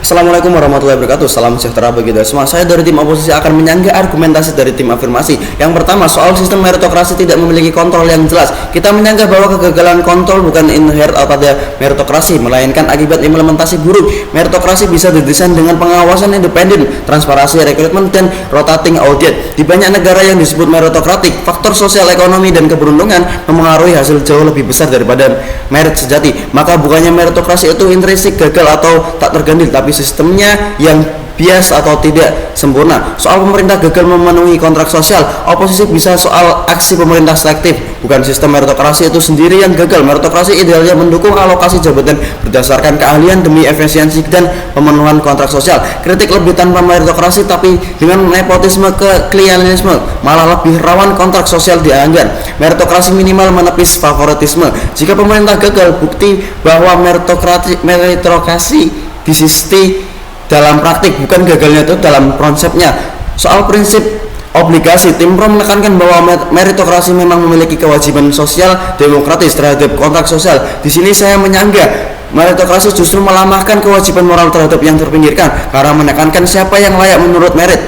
Assalamualaikum warahmatullahi wabarakatuh. Salam sejahtera bagi kita semua. Saya dari tim oposisi akan menyanggah argumentasi dari tim afirmasi. Yang pertama, soal sistem meritokrasi tidak memiliki kontrol yang jelas. Kita menyanggah bahwa kegagalan kontrol bukan inherent pada meritokrasi, melainkan akibat implementasi buruk. Meritokrasi bisa didesain dengan pengawasan independen, transparansi rekrutmen, dan rotating audit. Di banyak negara yang disebut meritokratik, faktor sosial, ekonomi, dan keberuntungan memengaruhi hasil jauh lebih besar daripada merit sejati. Maka bukannya meritokrasi itu intrinsik gagal atau tak terganti, tapi sistemnya yang bias atau tidak sempurna. Soal pemerintah gagal memenuhi kontrak sosial, oposisi bisa soal aksi pemerintah selektif, bukan sistem meritokrasi itu sendiri yang gagal. Meritokrasi idealnya mendukung alokasi jabatan berdasarkan keahlian demi efisiensi dan pemenuhan kontrak sosial. Kritik lebih tanpa meritokrasi tapi dengan nepotisme ke klientelisme malah lebih rawan kontrak sosial dianggar. Meritokrasi minimal menepis favoritisme. Jika pemerintah gagal, bukti bahwa meritokrasi disisti dalam praktik, bukan gagalnya itu dalam konsepnya. Soal prinsip obligasi, tim pro menekankan bahwa meritokrasi memang memiliki kewajiban sosial demokratis terhadap kontrak sosial. Di sini saya menyanggah meritokrasi justru melamahkan kewajiban moral terhadap yang terpinggirkan karena menekankan siapa yang layak menurut merit,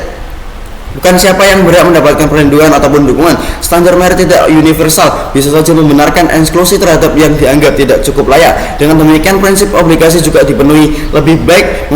bukan siapa yang berhak mendapatkan perlindungan ataupun dukungan. Standar merit tidak universal, bisa saja membenarkan eksklusi terhadap yang dianggap tidak cukup layak. Dengan demikian, prinsip obligasi juga dipenuhi lebih baik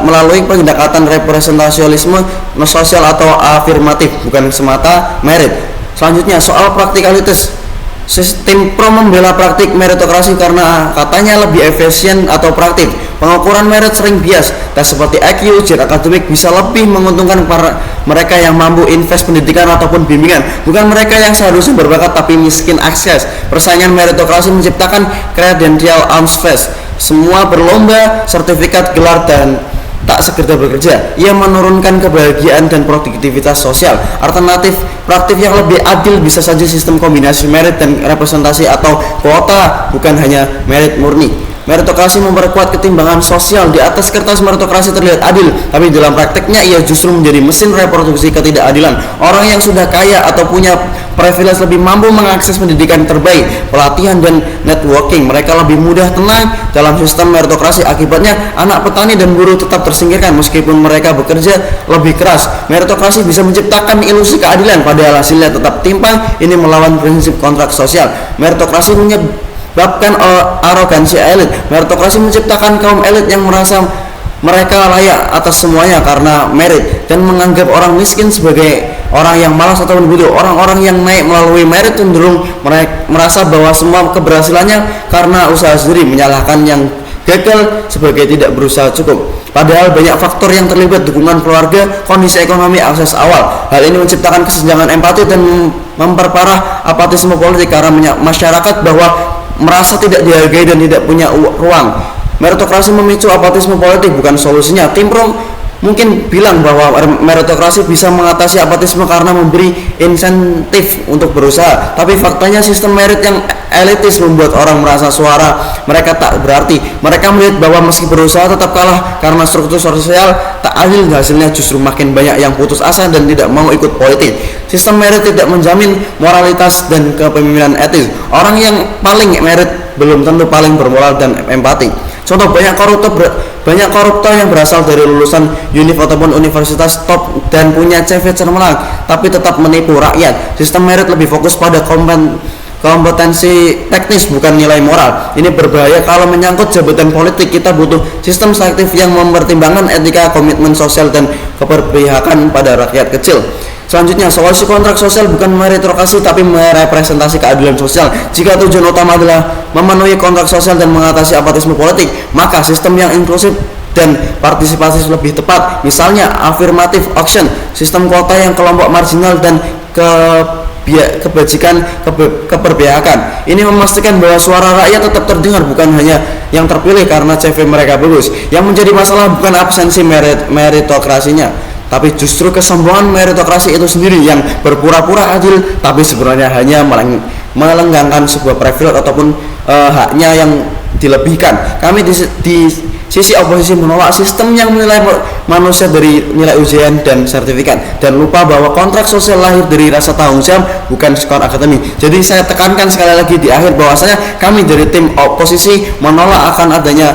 melalui pendekatan representasialisme sosial atau afirmatif, bukan semata merit. Selanjutnya, soal praktikalitas. Sistem pro membela praktik meritokrasi karena katanya lebih efisien atau praktik. Pengukuran merit sering bias. Tes seperti IQ, ujian akademik bisa lebih menguntungkan para mereka yang mampu invest pendidikan ataupun bimbingan, bukan mereka yang seharusnya berbakat tapi miskin akses. Persaingan meritokrasi menciptakan kredensial unfair. Semua berlomba, sertifikat, gelar, dan tak sekedar bekerja. Ia menurunkan kebahagiaan dan produktivitas sosial. Alternatif praktik yang lebih adil bisa saja sistem kombinasi merit dan representasi atau kuota, bukan hanya merit murni. Meritokrasi memperkuat ketimbangan sosial. Di atas kertas meritokrasi terlihat adil, tapi dalam prakteknya ia justru menjadi mesin reproduksi ketidakadilan. Orang yang sudah kaya atau punya privilege lebih mampu mengakses pendidikan terbaik, pelatihan, dan networking. Mereka lebih mudah tenang dalam sistem meritokrasi. Akibatnya anak petani dan buruh tetap tersingkirkan meskipun mereka bekerja lebih keras. Meritokrasi bisa menciptakan ilusi keadilan, padahal hasilnya tetap timpang. Ini melawan prinsip kontrak sosial. Meritokrasi menyebabkan arogansi elit. Meritokrasi menciptakan kaum elit yang merasa mereka layak atas semuanya karena merit dan menganggap orang miskin sebagai orang yang malas atau bodoh. Orang-orang yang naik melalui merit cenderung merasa bahwa semua keberhasilannya karena usaha sendiri, menyalahkan yang gagal sebagai tidak berusaha cukup. Padahal banyak faktor yang terlibat: dukungan keluarga, kondisi ekonomi, akses awal. Hal ini menciptakan kesenjangan empati dan memperparah apatisme politik karena masyarakat bahwa merasa tidak dihargai dan tidak punya ruang. Meritokrasi memicu apatisme politik, bukan solusinya. Tim pro mungkin bilang bahwa meritokrasi bisa mengatasi apatisme karena memberi insentif untuk berusaha, tapi faktanya sistem merit yang elitis membuat orang merasa suara mereka tak berarti. Mereka melihat bahwa meski berusaha tetap kalah karena struktur sosial tak adil. Hasilnya justru makin banyak yang putus asa dan tidak mau ikut politik. Sistem merit tidak menjamin moralitas dan kepemimpinan etis. Orang yang paling merit belum tentu paling bermoral dan empati. Contoh, banyak koruptor yang berasal dari lulusan univ ataupun universitas top dan punya CV cemerlang tapi tetap menipu rakyat. Sistem merit lebih fokus pada kompetensi teknis, bukan nilai moral. Ini berbahaya kalau menyangkut jabatan politik. Kita butuh sistem selektif yang mempertimbangkan etika, komitmen sosial, dan keberpihakan pada rakyat kecil. Selanjutnya, solusi kontrak sosial bukan meritokrasi tapi merepresentasi keadilan sosial. Jika tujuan utama adalah memenuhi kontrak sosial dan mengatasi apatisme politik, maka sistem yang inklusif dan partisipatif lebih tepat. Misalnya affirmative action, sistem kuota yang kelompok marginal, dan keberpihakan. Ini memastikan bahwa suara rakyat tetap terdengar, bukan hanya yang terpilih karena CV mereka bagus. Yang menjadi masalah bukan absensi meritokrasinya, tapi justru kesombongan meritokrasi itu sendiri yang berpura-pura adil tapi sebenarnya hanya melenggangkan sebuah privilege ataupun haknya yang dilebihkan. Kami di sisi oposisi menolak sistem yang menilai manusia dari nilai ujian dan sertifikat dan lupa bahwa kontrak sosial lahir dari rasa tanggung jawab, bukan skor akademik. Jadi saya tekankan sekali lagi di akhir bahwasanya kami dari tim oposisi menolak akan adanya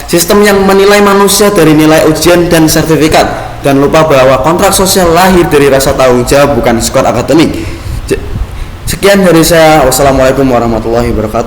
sistem yang menilai manusia dari nilai ujian dan sertifikat, dan lupa bahwa kontrak sosial lahir dari rasa tanggung jawab bukan skor akademik. Sekian dari saya. Wassalamualaikum warahmatullahi wabarakatuh.